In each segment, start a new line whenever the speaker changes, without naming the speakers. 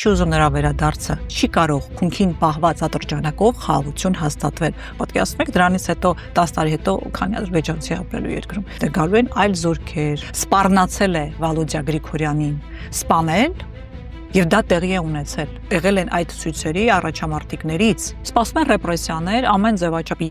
չի ուզում նրա վերադարձը, չի կարող քունքին պահված ատրճանակով խաղաղություն հաստատվել։ Պատկերացնում եք, դրանից հետո 10 տարի հետո քանի ադրբեջանցի ապրելու երկրում։ Դե գալու են այլ զորքեր, սպառնացել է Վալոդյա Գրիգորյանին սպանել, եւ դա տեղի է ունեցել։ Եղել են այդ ցույցերի առաջամարտիկներից, սպասում են ռեպրեսիաներ ամեն ձևաչափի։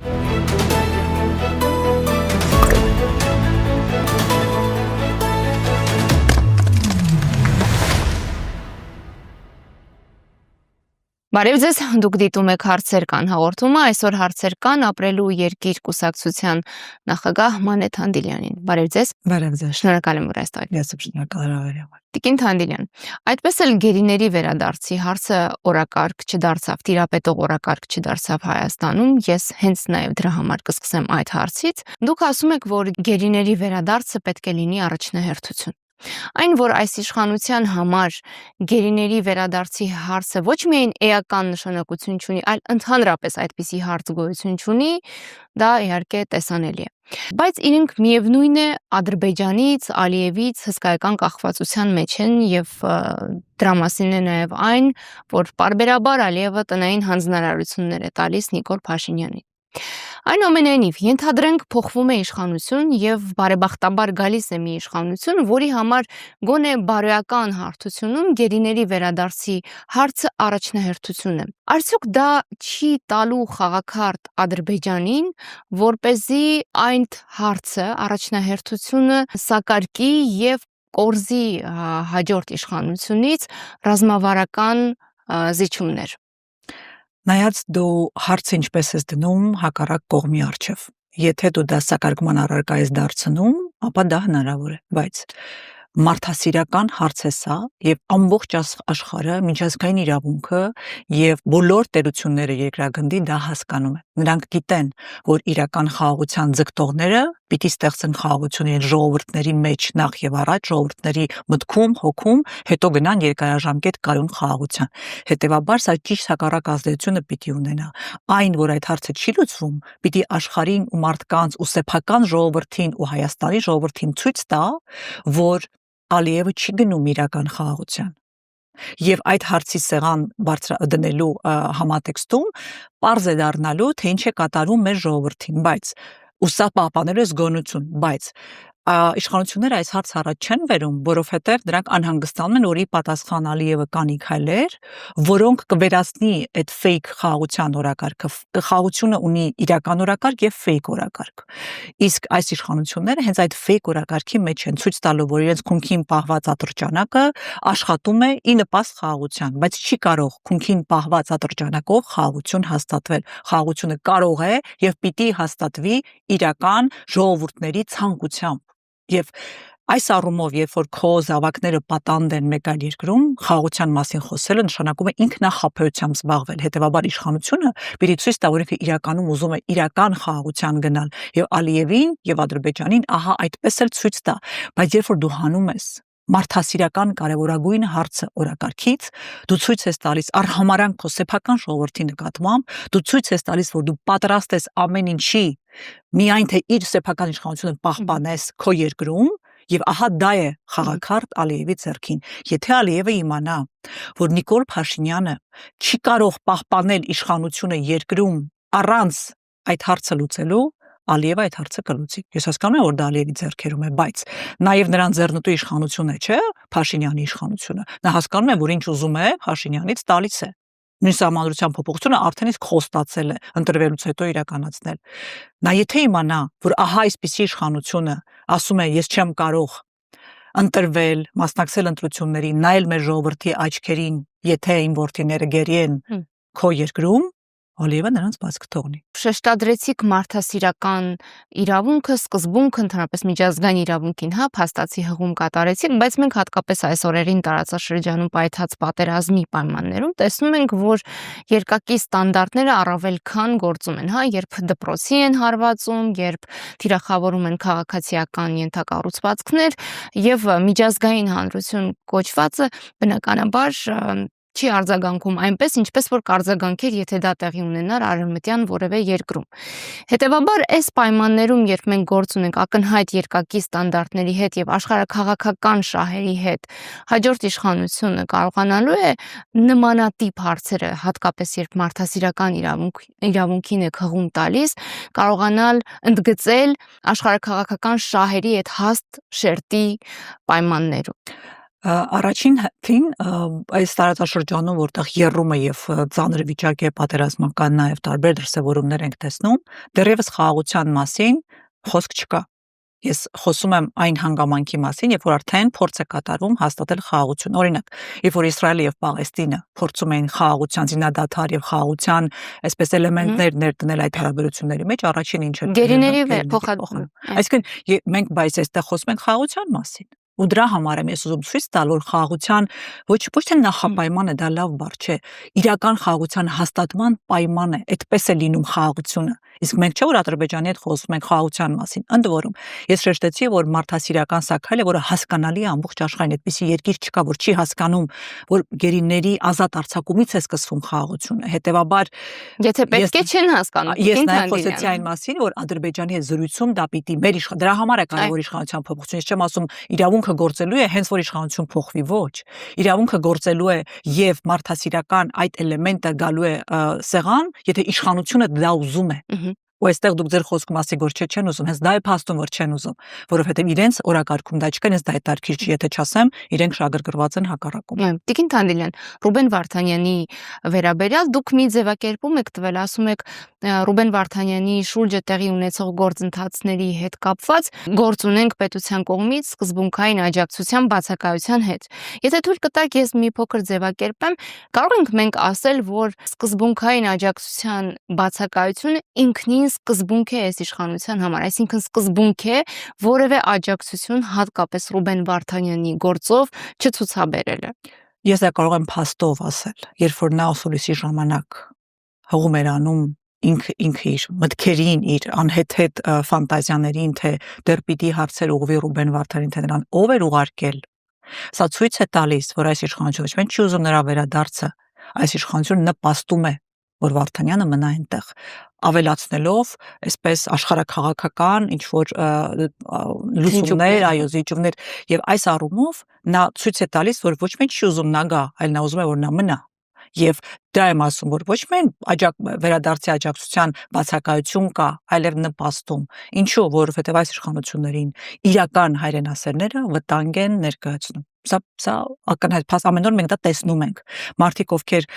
Բարև ձեզ, դուք դիտում եք հարցեր կան հաղորդումը, այսօր հարցեր կան ապրելու երկիր կուսակցության նախագահ Մանե Թանդիլյանին։ Բարև ձեզ։
Բարև ձեզ։
Շնորհակալ եմ, որ այստեղ եք։
Ես շնորհակալ եմ։
Տիկին Թանդիլյան, այդպես էլ գերիների վերադարձի հարցը օրակարգ չդարձավ, տիրապետող օրակարգ չդարձավ Հայաստանում, ես հենց նաև դրա համար կսկսեմ այդ հարցից։ Դուք ասում եք, որ գերիների վերադարձը պետք է լինի առաջնահերթություն։ Այն, որ այս իշխանության համար գերիների վերադարձի հարցը ոչ միայն էական նշանակություն չունի, այլ ընդհանրապես այդպիսի հարց գոյություն չունի, դա իհարկե տեսանելի է։ Բայց իրենք միևնույն է Ադրբեջանից, Ալիևից հսկայական կախվածության մեջ են եւ դրա մասին է նաեւ այն, որ պարբերաբար Ալիևը տնային հանձնարարություններ է տալիս Նիկոլ Փաշինյանին։ Այնուամենայնիվ, ենթադրենք փոխվում է իշխանություն եւ բարեբախտաբար գալիս է մի իշխանություն, որի համար գոնե բարոյական հարթությունում գերիների վերադարձի հարցը առաջնահերթություն է։ Արդյոք դա չի տալու խաղաքարտ Ադրբեջանին, որպեսզի այն հարցը առաջնահերթությունը սակարկի եւ կորզի հաջորդ իշխանությունից ռազմավարական զիջումներ։
Նայած դու հարցը ինչպես ես դնում հակառակ կողմի առջև։ Եթե դու դա սակարկման առարկա ես դարձնում, ապա դա հնարավոր է, բայց մարդասիրական հարց է սա եւ ամբողջ աշխարհը միջազգային իրավունքը եւ բոլոր տերությունները երկրագնդի դա հասկանում են։ Նրանք գիտեն, որ իրական խաղաղության ձգտողները պիտի ստեղծեն խաղաղություն իր ժողովուրդների մեջ նախ եւ առաջ, ժողովուրդների մտքում, հոգում, հետո գնան երկարաժամկետ կայուն խաղաղության։ Հետևաբար սա ճիշտ հակառակ ազդեցությունը պիտի ունենա։ Այն, որ այդ հարցը չի լուծվում, պիտի աշխարհին ու մարդկանց ու սեփական ժողովրդին ու Հայաստանի ժողովրդին ցույց տա, որ Ալիևը չի գնում իրական խաղաղության։ Եվ այդ հարցի սեղան դնելու համատեքստում պարզ է դառնալու, թե ինչ է կատարում մեր ժողովրդին, բայց ու սա պահպանելու է զգոնություն, բայց իշխանությունները այս հարցը առաջ չեն բերում, որովհետև դրանք անհանգստանում են, որ ի պատասխան Ալիևը կանի քայլեր, որոնք կվերացնի այդ fake խաղաղության օրակարգը։ Խաղաղությունը ունի իրական օրակարգ եւ fake օրակարգ։ Իսկ այս իշխանությունները հենց այդ fake օրակարգի մեջ են ցույց տալու, որ իրենց քունքին պահված ատրճանակը աշխատում է ի նպաստ խաղաղության, բայց չի կարող քունքին պահված ատրճանակով խաղաղություն հաստատվել։ Խաղաղությունը կարող է եւ պիտի հաստատվի իրական ժողովուրդների ցանկությամբ։ Եվ այս առումով, երբ որ քո զավակները պատանդ են մեկ այլ երկրում, խաղաղության մասին խոսելը նշանակում է ինքնախաբեությամբ զբաղվել։ Հետևաբար իշխանությունը պիտի ցույց տա, որ ինքը իրականում ուզում է իրական խաղաղության գնալ եւ Ալիևին եւ Ադրբեջանին ահա այդպես էլ ցույց տա։ Բայց երբ որ դու հանում ես մարդասիրական կարևորագույն հարցը օրակարգից, դու ցույց ես տալիս արհամարհանք քո սեփական ժողովրդի նկատմամբ, դու ցույց ես տալիս, որ դու պատրաստ ես ամեն ինչի, միայն թե իր սեփական իշխանությունը պահպանես քո երկրում, եւ ահա դա է խաղաքարտ Ալիևի ձեռքին։ Եթե Ալիևը իմանա, որ Նիկոլ Փաշինյանը չի կարող պահպանել իշխանությունը երկրում առանց այդ հարցը լուծելու, Ալիևը այդ հարցը կլուծի։ Ես հասկանում եմ, որ դա Ալիևի ձեռքերում է, բայց նաև նրան ձեռնտու իշխանությունը չէ, Փաշինյանի իշխանությունը։ Նա հասկանում է, որ ինչ ուզում է, Փաշինյանից տալիս է։ Նույն սահմանադրության փոփոխությունը արդեն իսկ խոստացել է ընտրվելուց հետո իրականացնել։ Նա եթե իմանա, որ ահա այսպիսի իշխանությունը ասում է, ես չեմ կարող ընտրվել, մասնակցել ընտրություններին, նայել մեր ժողովրդի աչքերին, եթե իմ որդիները գերի են քո երկրում, Ալիևը նրանց բաց կթողնի։
Շեշտադրեցիք մարդասիրական իրավունքը, սկզբունքը, ընդհանրապես միջազգային իրավունքին, փաստացի հղում կատարեցիք, բայց մենք հատկապես այս օրերին տարածաշրջանում պայթած պատերազմի պայմաններում տեսնում ենք, որ երկակի ստանդարտները առավել քան գործում են, երբ դպրոցի են հարվածում, երբ թիրախավորում են քաղաքացիական ենթակառուցվածքներ եւ միջազգային հանրություն կոչվածը բնականաբար չի արձագանքում այնպես, ինչպես որ կարձագանքեր, եթե դա տեղի ունենար արևմտյան որևէ երկրում։ Հետևաբար, այս պայմաններում, երբ մենք գործ ունենք ակնհայտ երկակի ստանդարտների հետ եւ աշխարհաքաղաքական շահերի հետ, հաջորդ իշխանությունը կարողանալու է նմանատիպ հարցերը, հատկապես երբ մարդասիրական իրավունքին է քղում տալիս, կարողանալ ընդգծել աշխարհաքաղաքական շահերի այդ հաստ շերտի պայմաններում։
Առաջին հերթին այս տարածաշրջանում, որտեղ եռում է եւ ծանր վիճակ է պատերազմական, նաեւ տարբեր դրսևորումներ ենք տեսնում, դեռևս խաղաղության մասին խոսք չկա։ Ես խոսում եմ այն հանգամանքի մասին, երբ որ արդեն փորձ է կատարվում հաստատել խաղաղություն։ Օրինակ, երբ որ Իսրայելը եւ Պաղեստինը փորձում էին խաղաղության զինադադար եւ խաղաղության այսպես էլեմենտներ ներդնել այդ հարաբերությունների մեջ, առաջին ինչը
գերիների փոխադրում։
Այսինքն մենք բայց այստեղ խոսում ենք խաղաղության մասին։ Ու դրա համար եմ ես ուզում ցույց տալ, որ խաղաղության ոչ թե նախապայման է, դա լավ բառ չէ, իրական խաղաղության հաստատման պայման է, այդպես է լինում խաղաղությունը։ Իսկ մենք չէ որ Ադրբեջանի հետ խոսում ենք խաղաղության մասին։ Ընդ որում, ես շեշտեցի, որ մարդասիրական սակայել է, որը հասկանալի է ամբողջ աշխարհին, այդպիսի երկիր չկա, որ չի հասկանում, որ գերիների ազատ արձակումից է սկսվում խաղաղությունը։ Հետևաբար,
եթե պետք է չեն հասկանում,
ես նաև խոսեցի այն մասին, որ Ադրբեջանի հետ զրույցում դա պիտի մեր դրա համար է կարևոր իշխանության փոփոխություն։ Ես չեմ ասում իրավունքը գործելու է հենց որ իշխանություն փոխվի, ոչ։ Իրավունքը գործելու է եւ մարդասիրական այդ էլեմենտը գալու է սեղան, եթե իշխանությունը դա ուզում է։ Ու այստեղ դուք ձեր խոսքում ասի որ չեն ուզում, հենց դա է փաստում որ չեն ուզում, որովհետեւ իրենց օրակարգում դա չկա, հենց դա է տարքիչ, եթե չասեմ, իրենք շագրգռված են հակառակում։
Տիկին Թանդիլյան, Ռուբեն Վարդանյանի վերաբերյալ դուք մի ձևակերպում եք տվել, ասում եք Ռուբեն Վարդանյանի շուրջը տեղի ունեցող գործընթացների հետ կապված գործ ունենք պետության կողմից սկզբունքային աջակցության բացակայության հետ։ Եթե թույլ կտաք, ես մի փոքր ձևակերպեմ, կարող ենք մենք ասել, որ սկզբունքային աջակցության բացակայությունը ինքնին սկզբունք է այս իշխանության համար, այսինքն սկզբունք է որևէ աջակցություն հատկապես Ռուբեն Վարդանյանի գործով չցուցաբերելը։
Ես դա կարող եմ փաստով ասել, երբ որ նա ուսումնասիրի ժամանակ հողում էր անում ինքը իր մտքերին, իր անհեթեթ ֆանտազիաներին, թե դեռ պիտի հարցեր ուղղվի Ռուբեն Վարդանյանին, թե նրան ով էր ուղարկել։ Սա ցույց է տալիս, որ այս իշխանությունը ոչ չի ուզում նրա վերադարձը, այս իշխանությունը նպաստում է, որ Վարդանյանը մնա այնտեղ, ավելացնելով այսպես աշխարհաքաղաքական ինչ որ լուսումներ, այո, զիջումներ, եւ այս առումով նա ցույց է տալիս, որ ոչ մեկ չի ուզում նա գա, այլ նա ուզում է որ նա մնա։ Եվ դա եմ ասում, որ ոչ միայն վերադարձի աջակցության բացակայություն կա, այլև նպաստում։ Ինչու, որովհետև այս իշխանություններին իրական հայրենասերները վտանգ են ներկայացնում։ Սա ակնհայտ փաստ ամեն օր մենք դա տեսնում ենք։ Մարդիկ, ովքեր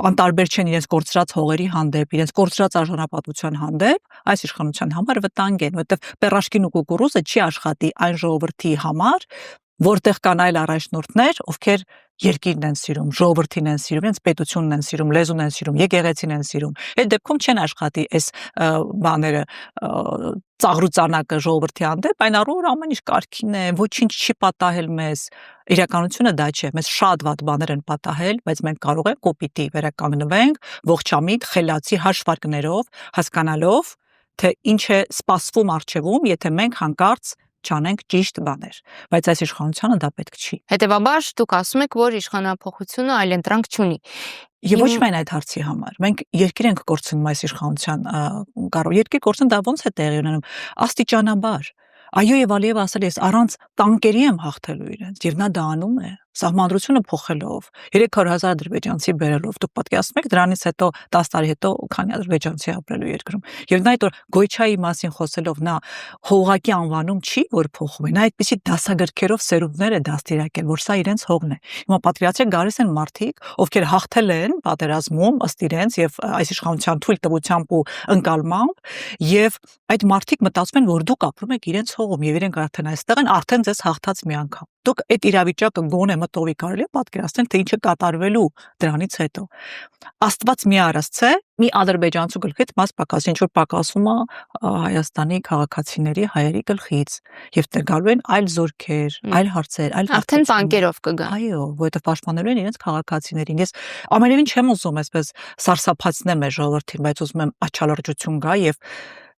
անտարբեր չեն իրենց կորցրած հողերի հանդեպ, իրենց կորցրած արժանապատվության հանդեպ, այս իշխանության համար վտանգ են, որովհետև պերաշկին ու կուկուռուզը չի աշխատի այն ժողովրդի համար, որտեղ կան այլ առաջնորդներ, ովքեր երկիրն են սիրում, ժողովրդին են սիրում, իրենց պետությունն են սիրում, լեզուն են սիրում, եկեղեցին են սիրում։ Այդ դեպքում չեն աշխատի այս բաները ծաղրուծանակը ժողովրդի հանդեպ, այն առումով ամեն ինչ կարգին է, ոչինչ չի պատահել մեզ։ Իրականությունը դա չէ, մեզ շատ վատ բաներ են պատահել, բայց մենք կարող ենք կոպիտի վերականգնվենք ողջամիտ, խելացի հաշվարկներով, հասկանալով, թե ինչ է սպասվում առջևում, եթե մենք հանկարծ չանենք ճիշտ բաներ, բայց այս իշխանությանը դա պետք չի։
Հետևաբար դուք ասում եք, որ իշխանափոխությունը այլընտրանք չունի։
Եվ ոչ միայն այդ հարցի համար։ Մենք երկիր ենք կորցնում այս իշխանության երկիր կորցնում դա ոնց է տեղի ունենում աստիճանաբար։ Այո եւ Ալիևը ասել է, ես առանց տանկերի եմ հաղթելու իրենց, եւ նա դա անում է, սահմանադրությունը փոխելով, 300,000 ադրբեջանցի բերելով, դուք պատկերացնում եք դրանից հետո 10 տարի հետո քանի ադրբեջանցի ապրելու երկրում։ Եվ նա այդ որ Գոյչայի մասին խոսելով նա հողակի անվանում չի, որ փոխում է, նա այդպիսի դասագրքերով սերունդներ է դաստիարակել, որ սա իրենց հողն է։ Հիմա պատկերացրեք գալիս են մարդիկ, ովքեր հաղթել են պատերազմում ըստ իրենց եւ այս իշխանության թույլտվությամբ ու ընկալմամբ, եւ այդ մարդիկ մտածում են, որ դուք ապրում եք իրենց հողում եւ իրենք արդեն այստեղ են, արդեն ձեզ հաղթած մի անգամ։ Դուք այդ իրավիճակը գոնե մտովի կարելի է պատկերացնել, թե ինչ է կատարվելու դրանից հետո։ Աստված մի արածցե, մի ադրբեջանցու գլխից մաս պակաս, ինչ որ պակասում է Հայաստանի քաղաքացիների, հայերի գլխից, եւ գալու են այլ զորքեր, այլ հարցեր, այլ
արդեն տանկերով կգա։
Այո, որովհետեւ պաշտպանելու են իրենց քաղաքացիներին։ Ես ամենևին չեմ ուզում այսպես սարսափացնեմ մեր ժողովրդին, բայց ուզում եմ աչալրջություն գա եւ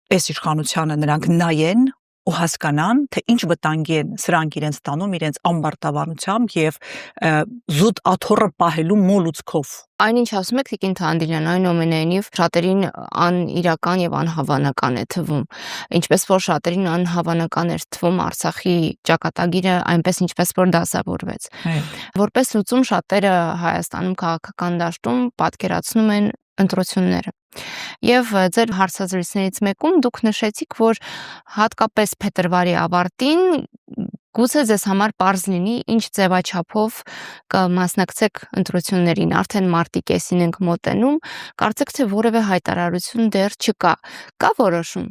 այս իշխանությանը նրանք նայեն ու հասկանան, թե ինչ վտանգի են սրանք իրենց տանում իրենց ամբարտավանությամբ եւ զուտ աթոռը պահելու մոլուցքով։
Այնինչ ասում եք Տիկին Թանդիրյան, այնուամենայնիվ շատերին անիրական եւ անհավանական է թվում, ինչպես որ շատերին անհավանական էր թվում Արցախի ճակատագիրը այնպես ինչպես որ դասավորվեց։ Որպես լուծում շատերը Հայաստանում քաղաքական դաշտում պատկերացնում են ընտրությունները։ Եվ ձեր հարցազրույցներից մեկում դուք նշեցիք, որ հատկապես փետրվարի ավարտին գուցե ձեզ համար պարզ լինի ինչ ձևաչափով կմասնակցեք ընտրություններին, արդեն մարտի կեսին ենք մոտենում, կարծեք թե որևէ հայտարարություն դեռ չկա, կա որոշում։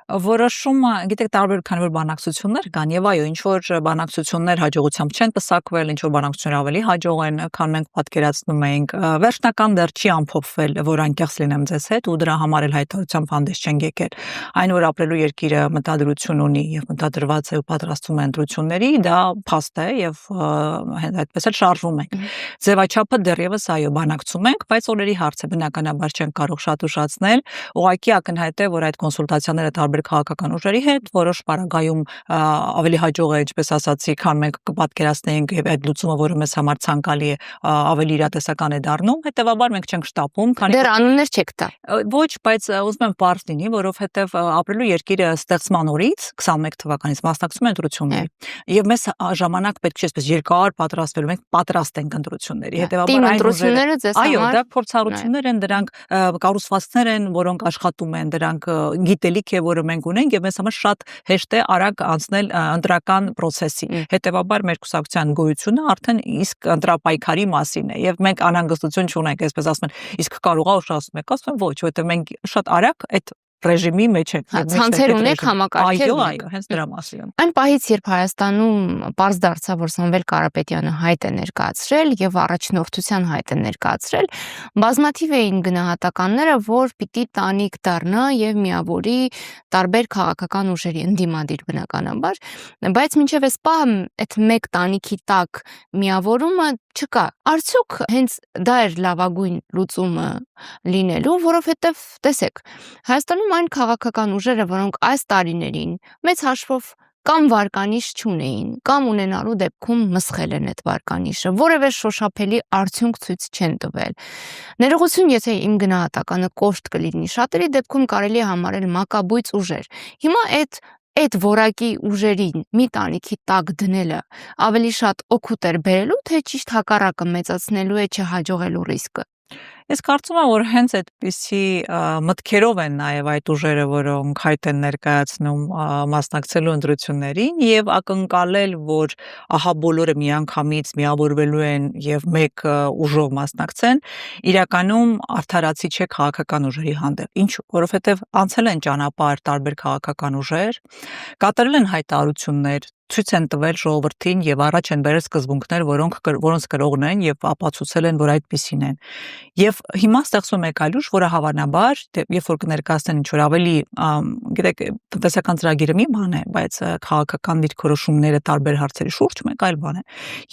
Որոշումը, գիտեք, տարբեր քանի որ բանակցություններ կան եւ այո, ինչ որ բանակցություններ հաջողությամբ չեն պսակվել, ինչ որ բանակցություններ ավելի հաջող են, քան մենք պատկերացնում էինք, վերջնական դեռ չի ամփոփվել, որ անկեղծ լինեմ ձեզ հետ ու դրա համար էլ հայտարարությամբ հանդես չեն եկել։ Այն որ ապրելու երկիրը մտադրություն ունի եւ մտադրված է ու պատրաստվում է ընտրությունների, դա փաստ է եւ այդպես էլ շարժվում ենք։ Ձևաչափը դեռևս այո, բանակցում ենք, բայց օրերի հարց է, բնականաբար չենք կարող շատ ուշացնել, ուղղակի ակնհայտ է, որ այդ կոնսուլտացիաները քաղաքական ուժերի հետ որոշ պարագայում ավելի հաջող է, ինչպես ասացի, քան մենք կպատկերացնեինք եւ այդ լուծումը, որը մեզ համար ցանկալի է, ավելի իրատեսական է դառնում, հետեւաբար մենք չենք շտապում, քանի
դեռ անուններ չեք տա։
Ոչ, բայց ուզում եմ պարզ լինի, որովհետեւ ապրելու երկիրը ստեղծման օրից 21 թվականից մասնակցում է ընտրությունների եւ մեզ ժամանակ պետք չէ այսպես երկար պատրաստվելու, մենք պատրաստ ենք ընտրությունների, հետեւաբար
այն ընտրությունները ձեզ համար
այո, դա փորձառություններ են, դրանք կառուցվածքներ են, որոնք աշխատում են, դրանք գիտելիք է, որը մենք ունենք եւ մեզ համար շատ հեշտ է արագ անցնել ընտրական process-ի։ Հետեւաբար մեր կուսակցության գոյությունը արդեն իսկ ընտրապայքարի մասին է եւ մենք անհանգստություն չունենք, այսպես ասում են, իսկ կարողա ուշացնում եք, ասում եմ ոչ, որովհետեւ մենք շատ արագ այդ ռեժիմի մեջ ենք։
Ցանցեր ունեք, համակարգեր ունեք։
Այո, հենց դրա մասին եմ։
Այն պահից, երբ Հայաստանում պարզ դարձավ, որ Սամվել Կարապետյանը հայտ է ներկայացրել եւ առաջնորդության հայտ է ներկայացրել, բազմաթիվ էին գնահատականները, որ պիտի տանիք դառնա եւ միավորի տարբեր քաղաքական ուժերի ընդդիմադիր բնականաբար, բայց մինչեւ այս պահը այդ մեկ տանիքի տակ միավորումը չկա։ Արդյոք հենց դա էր լավագույն լուծումը լինելու, որովհետեւ տեսեք, Հայաստանում այն քաղաքական ուժերը, որոնք այս տարիներին մեծ հաշվով կամ վարկանիշ չունեին, կամ ունենալու դեպքում մսխել են այդ վարկանիշը, որևէ շոշափելի արդյունք ցույց չեն տվել։ Ներողություն, եթե իմ գնահատականը կոշտ կլինի, շատերի դեպքում կարելի է համարել մակաբույծ ուժեր։ Հիմա այդ որակի ուժերին մի տանիքի տակ դնելը ավելի շատ օգուտ էր բերելու, թե ճիշտ հակառակը մեծացնելու է չհաջողելու ռիսկը։
Ես կարծում եմ, որ հենց այդպիսի մտքերով են նաև այդ ուժերը, որոնք հայտ են ներկայացնում մասնակցելու ընտրություններին եւ ակնկալել, որ ահա բոլորը միանգամից միավորվելու են եւ մեկ ուժով մասնակցեն, իրականում արդարացի չէ քաղաքական ուժերի հանդեպ։ Ինչու՞, որովհետեւ անցել են ճանապարհ տարբեր քաղաքական ուժեր, կատարել են հայտարարություններ, ցույց են տվել ժողովրդին եւ առաջ են բերել սկզբունքներ, որոնց կրողն են եւ ապացուցել են, որ այդպիսին են։ Եվ հիմա ստեղծվում է այլ ուժ, որը հավանաբար, երբ որ կներկայացնեն ինչ-որ ավելի, գիտեք, տնտեսական ծրագիրը մի բան է, բայց քաղաքական դիրքորոշումները տարբեր հարցերի շուրջ մեկ այլ բան է։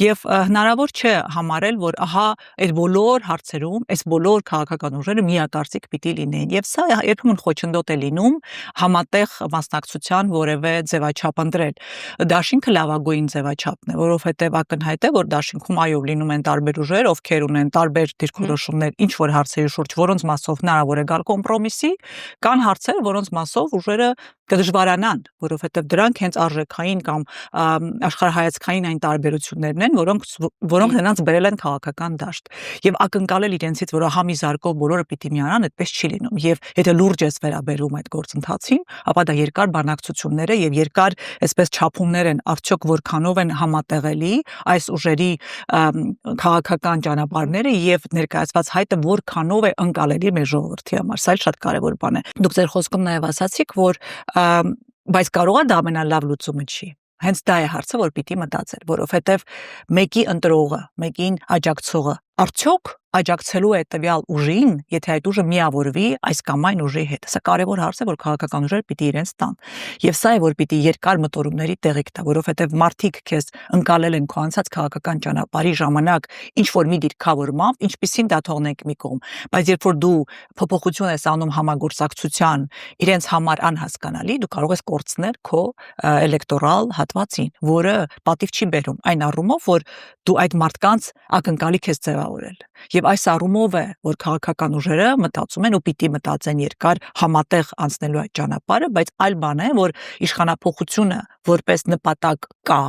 Եվ հնարավոր չէ համարել, որ ահա այդ բոլոր հարցերում, այս բոլոր քաղաքական ուժերը միակարծիք պիտի լինեն։ Եվ սա երբեմն խոչընդոտ է լինում համատեղ մասնակցության որևէ ձևաչափ ընտրել։ Դաշինքը լավագույն ձևաչափն է, որովհետև ակնհայտ է, որ դաշինքում այո լինում են տարբեր ուժեր, ովքեր ունեն տարբեր դիրքորոշումներ ինչ որ հարցերի շուրջ, որոնց մասով հնարավոր է գալ կոմպրոմիսի, կան հարցեր, որոնց մասով ուժերը կդժվարանան, որովհետև դրանք հենց արժեքային կամ աշխարհայացքային այն տարբերություններն են, որոնք նրանց բերել են քաղաքական դաշտ։ Եվ ակնկալել իրենցից, որ ահա մի զարկով բոլորը պիտի միանան, այդպես չի լինում։ Եվ եթե լուրջ ես վերաբերում այդ գործընթացին, ապա դա երկար բանակցություններ է եւ երկար այսպես չափումներ են, արդյոք որքանով են համատեղելի այս ուժերի քաղաքական ճանապարհները եւ ներկայացված հայտը որքանով է ընկալելի մեր ժողովրդի համար։ Սա էլ շատ կարեւոր բան է։ Դուք ձեր խոսքում նաեւ ասացիք, որ բայց կարող է դա ամենալավ լուծումը չի։ Հենց դա է հարցը, որ պիտի մտածել, որովհետև մեկի ընտրողը, մեկին աջակցողը արդյոք աջակցելու է տվյալ ուժին, եթե այդ ուժը միավորվի այս կամ այն ուժի հետ։ Սա կարևոր հարց է, որ քաղաքական ուժերը պիտի իրենց տան։ Եվ սա է, որ պիտի երկար մտորումների տեղիք տա, որովհետև մարդիկ քեզ ընկալել են քո անցած քաղաքական ճանապարհի ժամանակ ինչ որ մի դիրքավորմամբ, ինչպիսին դա թողնենք մի կողմ, բայց երբ որ դու փոփոխություն ես անում համագործակցության իրենց համար անհասկանալի, դու կարող ես կորցնել քո էլեկտորալ հատվածին, որը պատիվ չի բերում այն առումով, որ դու այդ մարդկանց ակնկալիք ես ձևավորել։ Եվ այս առումով է, որ քաղաքական ուժերը մտածում են ու պիտի մտածեն երկար համատեղ անցնելու այդ ճանապարհը, բայց այլ բան է, որ իշխանափոխությունը որպես նպատակ կա,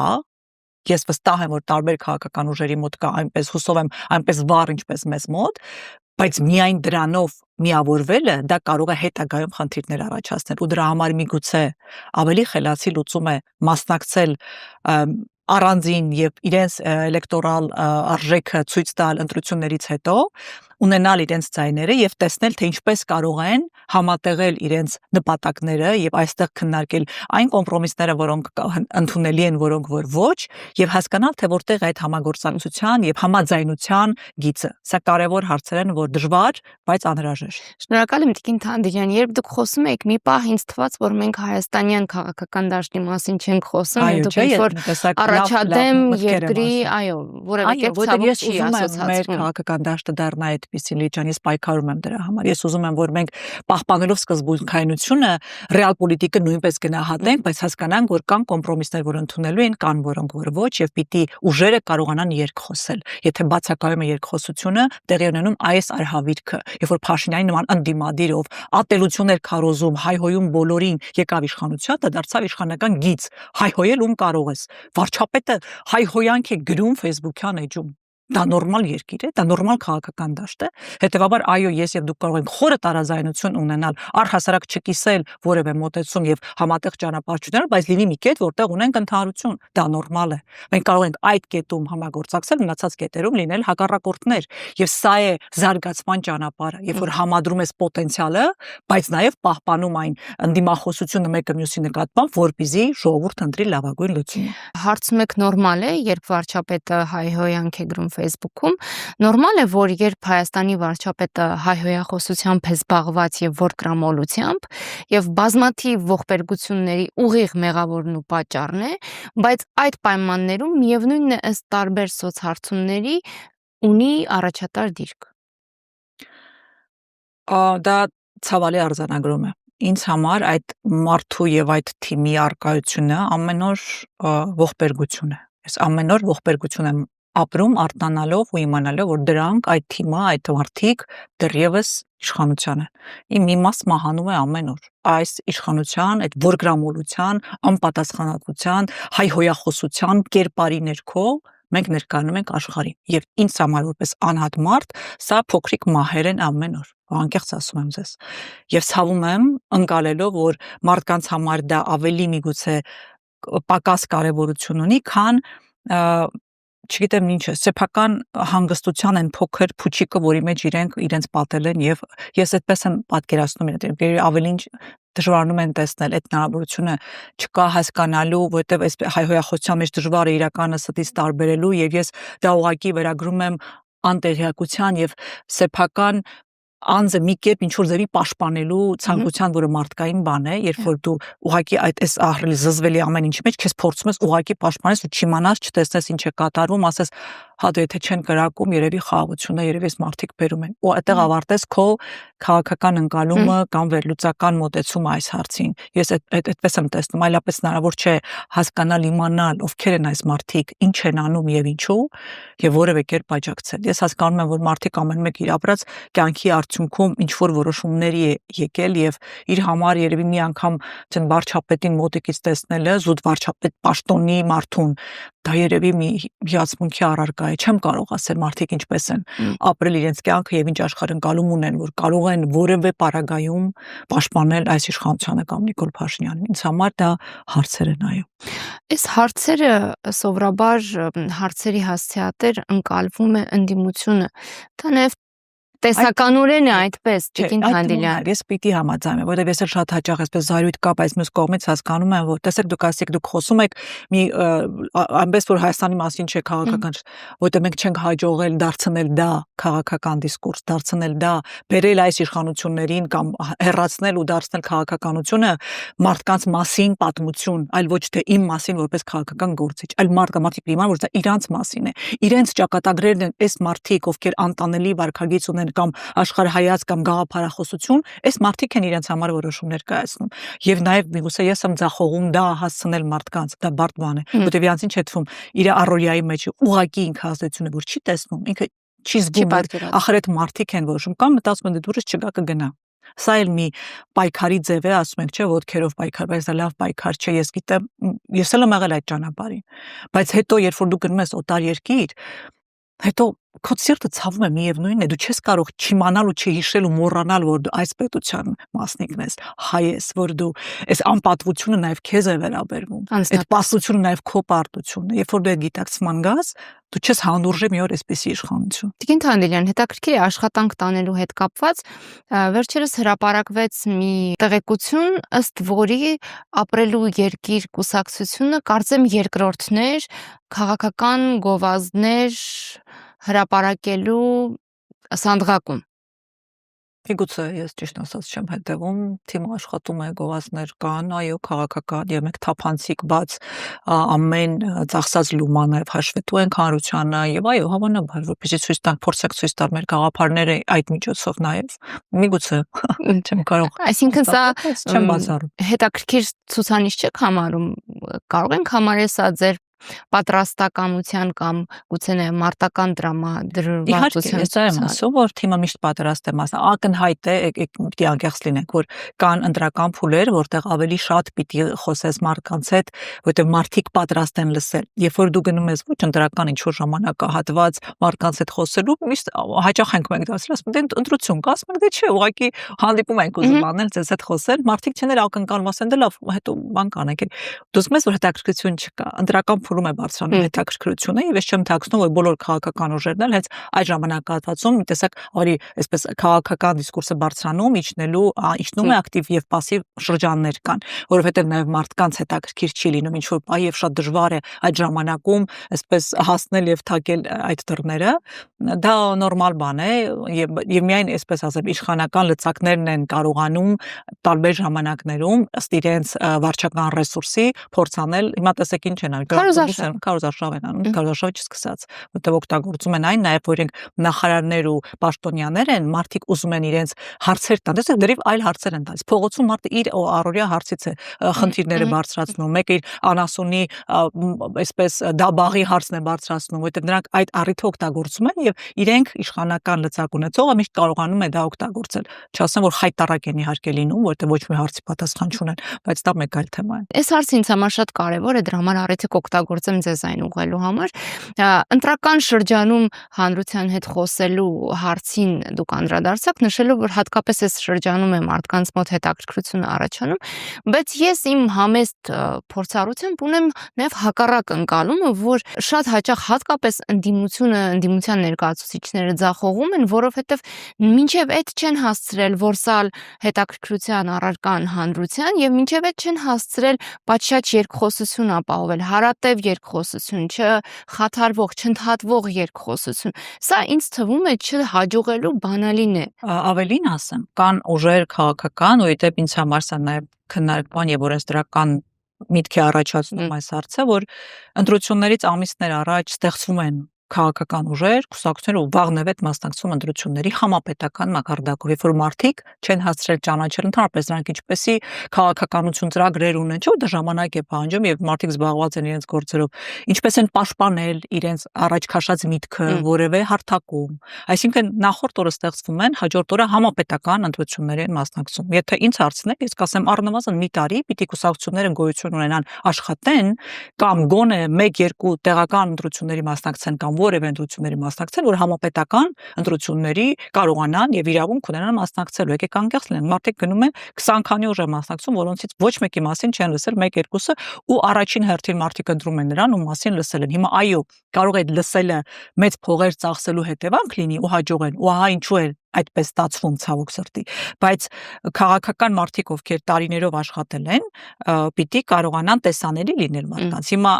ես վստահ եմ, որ տարբեր քաղաքական ուժերի մոտ կա, այնպես հուսով եմ, այնպես վառ ինչպես մեզ մոտ, բայց միայն դրանով միավորվելը դա կարող է հետագայում խնդիրներ առաջացնել ու դրա համար միգուցե ավելի խելացի լուծում է մասնակցել առանձին եւ իրենց էլեկտորալ արժեքը ցույց տալ ընտրություններից հետո ունենալ իրենց ձայները եւ տեսնել թե ինչպես կարող են համատեղել իրենց նպատակները եւ այստեղ քննարկել այն կոմպրոմիսները, որոնք ընդունելի են, որոնք որ ոչ, եւ հասկանալ թե որտեղ է այդ համագործակցության եւ համաձայնության գիծը։ Սա կարեւոր հարցեր են, որ դժվար, բայց անհրաժեշտ։
Շնորհակալ եմ Տիկին Թանդիրյան, երբ դուք խոսում եք, մի պահ ինձ թվաց, որ մենք հայաստանյան քաղաքական դաշտի մասին չենք խոսում, եւ դուք ինչ-որ առաջադեմ երկրի, այո, որևէ կերպ ցավոք չի ասոցացվում։
Մեր քաղաքական դաշտը դառնա այդպիսին լիճան, ես պայքարում եմ դրա համար։ Ես ուզում եմ, որ մենք պահպանելով սկզբունքայնությունը, ռեալ պոլիտիկը նույնպես գնահատենք, բայց հասկանանք, որ կան կոմպրոմիսներ, որ ընդունելու են, կան որոնք որ ոչ, եւ պիտի ուժերը կարողանան երկխոսել։ Եթե բացակայում է երկխոսությունը, տեղի ունենում այս արհավիրքը, երբ որ Փաշինյանի նման ընդդիմադիրով ատելություններ քարոզում, հայհոյում բոլորին եկավ իշխանության, դա դարձավ իշխանական գիծ։ Հայհոյել ում կարող ես։ Վարչապետը հայհոյանք է գրում Facebook-յան էջում։ Դա նորմալ երկիր է, դա նորմալ քաղաքական դաշտ է։ Հետևաբար, այո, ես եւ դուք կարող ենք խորը տարաձայնություն ունենալ, առհասարակ չկիսել որևէ մոտեցում եւ համատեղ ճանապարհ չունել, բայց լինի մի կետ, որտեղ ունենք ընդհանրություն։ Դա նորմալ է։ Մենք կարող ենք այդ կետում համագործակցել, մնացած կետերում լինել հակառակորդներ։ Եվ սա է զարգացման ճանապարհը, երբ որ համադրում ես պոտենցիալը, բայց նաեւ պահպանում այն ընդդիմախոսությունը մեկը մյուսի նկատմամբ, որպեսզի ժողովուրդը ընտրի լավագույն լուծումը։
Հարցում եք նորմալ է, երբ վարչապետը հայհոյանք է գրում Facebook-ում, նորմալ է, որ երբ Հայաստանի վարչապետը հայհոյախոսությամբ է զբաղված եւ ворկրամոլությամբ եւ բազմաթիվ ողբերգությունների ուղիղ մեղավորն ու պատճառն է, բայց այդ պայմաններում միևնույնն է ըստ տարբեր սոցհարցումների ունի առաջատար դիրք։
Դա ցավալի արձանագրում է։ Ինձ համար այդ մարդու եւ այդ թիմի արկայությունը ամեն օր ողբերգություն է։ Ես ամեն օր ողբերգություն եմ ապրում արտանալով ու իմանալով, որ դրանք այդ թիմը, այդ մարդիկ դեռևս իշխանության են։ Իմ մի մաս մահանում է ամեն օր։ Այս իշխանության, այդ ворկրամոլության, անպատասխանատվության, հայհոյախոսության կերպարի ներքո մենք ներկայանում ենք աշխարհին։ Եվ ինձ համար որպես անհատ մարդ, սա փոքրիկ մահեր են ամեն օր։ Անկեղծ ասում եմ ձեզ։ Եվ ցավում եմ ընկալելով, որ մարդկանց համար դա ավելի միգուցե պակաս կարևորություն ունի, քան չգիտեմ ինչ է, սեփական հանգստության են փոքր փուչիկը, որի մեջ իրենց պատել են եւ ես այդպես եմ պատկերացնում իրեն, ավելի դժվարանում են տեսնել այդ հնարավորությունը չկա հասկանալու, որովհետեւ այս հայհոյախոսության մեջ դժվար է իրականը ստից տարբերելու եւ ես դա ուղղակի վերագրում եմ անտեղյակության եւ սեփական անձը մի կերպ ինչ որ ձևի պաշտպանելու ցանկության, որը մարդկային բան է, երբ որ դու ուղղակի այս ահռելի զզվելի ամեն ինչի մեջ քեզ փորձում ես ուղղակի պաշտպանես ու չիմանաս, չտեսնես ինչ է կատարվում, ասես հա դե եթե չեն կրակում, երևի խաղաղությունը, երևի այս մարդիկ բերում են։ Ու այդտեղ ավարտես քո քաղաքական ընկալումը կամ վերլուծական մոտեցումը այս հարցին։ Ես այդպես եմ տեսնում, այլապես հնարավոր չէ հասկանալ, իմանալ ովքեր են այս մարդիկ, ինչ են անում եւ ինչու, եւ որևէ կերպ աջակցել։ Ես հասկանում եմ, որ մարդիկ ամեն մեկ իր ապրած կյանքի արդյունքում ինչ որ որոշումների է եկել եւ իր համար երևի մի անգամ ցեն վարչապետին մոտիկից տեսնելը, զուտ վարչապետ պաշտոնի մարդուն, դա երևի մի հիացմունքի առարկա է։ Չեմ կարող ասել մարդիկ ինչպես են ապրել իրենց կյանքը եւ ինչ աշխարհընկալում ունեն, որ կարող են որևէ պարագայում պաշտպանել այս իշխանությանը կամ Նիկոլ Փաշինյանին։ Ինձ համար դա հարցեր են, այո։
Այս հարցերը սովորաբար հարցերի հասցեատեր ընկալվում է ընդդիմությունը, դա նաև Տեսականորեն է այդպես, Տիկին Թանդիլյան։
Ես պիտի համաձայնեմ, որովհետև ես էլ շատ հաճախ այսպես զայրույթ կա, բայց մյուս կողմից հասկանում եմ, որ տեսեք դուք խոսում եք մի այնպես որ Հայաստանի մասին չէ քաղաքական, որովհետև մենք չենք հաջողել դարձնել դա քաղաքական դիսկուրս, դարձնել դա բերել այս իշխանություններին կամ հեռացնել ու դարձնել քաղաքականությունը մարդկանց մասին պատմություն, այլ ոչ թե իմ մասին որպես քաղաքական գործիչ, այլ մարդիկ իմանան, որ դա իրանց մասին է։ Իրենց ճակատագրերն են այս մարդիկ, ովքեր անտանելի վարքագիծ ունեն կամ աշխարհայաց կամ գաղափարախոսություն, այս մարդիկ են իրենց համար որոշումներ կայացնում։ Եվ նաև միգուցե ես եմ ձախողում դա հասցնել մարդկանց, դա բարդ բան է, որտեղ իրանց ինչ հետվում իր առօրյայի մեջ ուղակի ինքնազդեցություն է, որ չի տեսնում, ինքը չի զգում, ախր այդ մարդիկ են որոշում, կամ մտածում են դուրս չգա կգնա։ Սա էլ մի պայքարի ձև է, ասում ենք, չէ, ոտքերով պայքար, բայց դա լավ պայքար չէ, ես գիտեմ, ես էլ եմ եղել այդ ճանապարհին։ Բայց հետո, երբ որ դու գնում ես օտար երկիր, հետո քո սիրտը ցավում է միևնույնն է, դու չես կարող չիմանալ ու չհիշել ու մոռանալ, որ դու այս պետության մասնիկն ես, հայ ես, որ դու այս անպատվությունը նաև քեզ է վերաբերվում։ Այդ պարտությունը նաև քո պարտությունն է։ Երբ որ դու այդ գիտակցման գաս, դու չես հանդուրժի մի օր այսպեսի իշխանություն։
Տիկին Թանդիլյան, հետաքրքիր է աշխատանք տանելու հետ կապված, վերջերս հրապարակվեց մի տեղեկություն, ըստ որի ապրելու երկիր կուսակցությունը կարծեմ երկրորդներ քաղաքական գովազդներ հրապարակելու սանդղակում։
Միգուցե ես ճիշտ ասած չեմ հետևում, թիմը աշխատում է, գովազդներ կան, այո, քաղաքական եւ մենք թափանցիկ բաց ամեն ծախսած լումա նաեւ հաշվետու ենք հանրությանը եւ այո, հավանաբար, որպեսզի ցույց տանք, փորձենք ցույց տալ մեր գաղափարները այդ միջոցով նաեւ։ Միգուցե չեմ կարող։
Այսինքն սա
չեմ բացառում։
Հետաքրքիր ցուցանիշ չեք համարում, կարող ենք համարել սա ձեր պատրաստականության կամ գուցե մարտական տրամադրվածության։
Ես եմ ասում, որ թիմը միշտ պատրաստ է մասը։ Ակնհայտ է, պիտի անկեղծ լինենք, որ կան ընտրական փուլեր, որտեղ ավելի շատ պիտի խոսես մարդկանց հետ, որտեղ մարդիկ պատրաստ են լսել։ Երբ որ դու գնում ես ոչ ընտրական ինչ-որ ժամանակահատված մարդկանց հետ խոսելու, միշտ հաճախ ենք մենք դասել, ասում ենք ընտրություն կա, ասում ենք դե չէ, ուղղակի հանդիպում ենք ուզում անել ձեզ հետ խոսել, մարդիկ չեն ակնկալում, ասեն դե լավ, հետո բան կանենք։ Դու ասում ես, որ հետաքրքրություն չկա, ընտրական փուլում է բարձրանում հետաքրքրությունը, եւ ես չեմ թաքցնում, որ բոլոր քաղաքական ուժերն էլ հենց այդ ժամանակահատվածում մի տեսակ ավելի այսպես քաղաքական դիսկուրսը բարձրանում, իջնում է ակտիվ եւ пассив շրջաններ կան, որովհետեւ նաեւ մարդկանց հետաքրքիր չի լինում ինչ որ այ եւ շատ դժվար է այդ ժամանակում այսպես հասնել եւ թակել այդ դռները, դա նորմալ բան է եւ միայն այսպես ասեմ իշխանական լծակներն են կարողանում տարբեր ժամանակներում ըստ իրենց վարչական ռեսուրսի փորձանել, հիմա տեսեք ինչ են անում, քարոզարշավ են անում, քարոզարշավը չսկսած, որտեղ օգտագործում են այն նաև որ իրենք նախարարներ ու պաշտոնյաներ են, մարդիկ ուզում են իրենց հարցեր տան, տեսեք դեռև այլ հարցեր են տալիս, փողոցում մարդը իր առօրյա հարցից է խնդիրները բարձրացնում, մեկը իր անասունի այսպես դաբաղի հարցն է բարձրացնում, որտեղ նրանք այդ առիթը օգտագործում են եւ իրենք իշխանական լծակ ունեցողը միշտ կարողանում է դա օգտագործել, չասեմ որ խայտարակ են իհարկե լինում, որտեղ ոչ մի հարցի պատասխան չունեն, բայց դա մեկ այլ թեմա է։
Այս հարցը ինձ համար շատ կարևոր է, դրա համար առիթը կօգտագործեմ ձեզ այն ուղղելու համար։ Ընտրական շրջանում հանրության հետ խոսելու հարցին դուք անդրադարձաք, նշելով, որ հատկապես այս շրջանում է մարդկանց մոտ հետաքրքրությունը առաջանում, բայց ես իմ համեստ փորձառությամբ ունեմ նաև հակառակ ընկալումը, որ շատ հաճախ հատկապես ընդդիմության ներկայացուցիչները ձախողում են, որովհետև մինչև այդ չեն հասցրել որսալ հետաքրքրության առարկան հանրության եւ մինչև այդ չեն հասցրել պատշաճ երկխոսություն ապահովել, հարատև երկխոսություն, չխաթարվող, չընդհատվող երկխոսություն։ Սա ինձ թվում է չհաջողելու բանալին է։
Ավելին ասեմ, կան ուժեր քաղաքական, ու իդեպ ինձ համար սա նաև քննարկման եւ օրենսդրական միտք է առաջացնում այս հարցը, որ ընտրություններից ամիսներ առաջ ստեղծվում են քաղաքական ուժեր, կուսակցություններ ու վաղնևեթ մասնակցում ընտրությունների համապետական մակարդակով, երբ որ մարդիկ չեն հասցրել ճանաչել ընդհանրապես նրանք ինչպեսի քաղաքականություն ծրագրեր ունեն, չէ՞ դա ժամանակ է պահանջում եւ մարդիկ զբաղված են իրենց գործերով, ինչպես են պաշտպանել իրենց առաջ քաշած միտքը որևէ հարթակում։ Այսինքն նախորդ օրը ստեղծվում են, հաջորդ օրը համապետական ընտրությունների են մասնակցում։ Եթե ինձ հարցնեք, ես կասեմ առնվազն մի տարի պիտի կուսակցությունները գոյություն ունենան, աշխատեն կամ գոնե 1-2 տեղական ընտրությունների մասնակցեն կամ որևէ ընտրությունների մասնակցել, որ համապետական ընտրությունների կարողանան եւ իրավունք ունենան մասնակցելու։ Եկեք անկեղծ լինենք, մարդիկ գնում են 20 քանի ուժ են մասնակցում, որոնցից ոչ մեկի մասին չեն լսել 1-2-ը ու առաջին հերթին մարդիկ ընտրում են նրան, ում մասին լսել են։ Հիմա այո, կարող է լսելը մեծ փողեր ծախսելու հետևանք լինի ու հաջողեն։ Ու ահա ինչու է այդպես ստացվում ցավոք սրտի, բայց քաղաքական մարդիկ, ովքեր տարիներով աշխատել են, պիտի կարողանան տեսանելի լինել մարդկանց։ Հիմա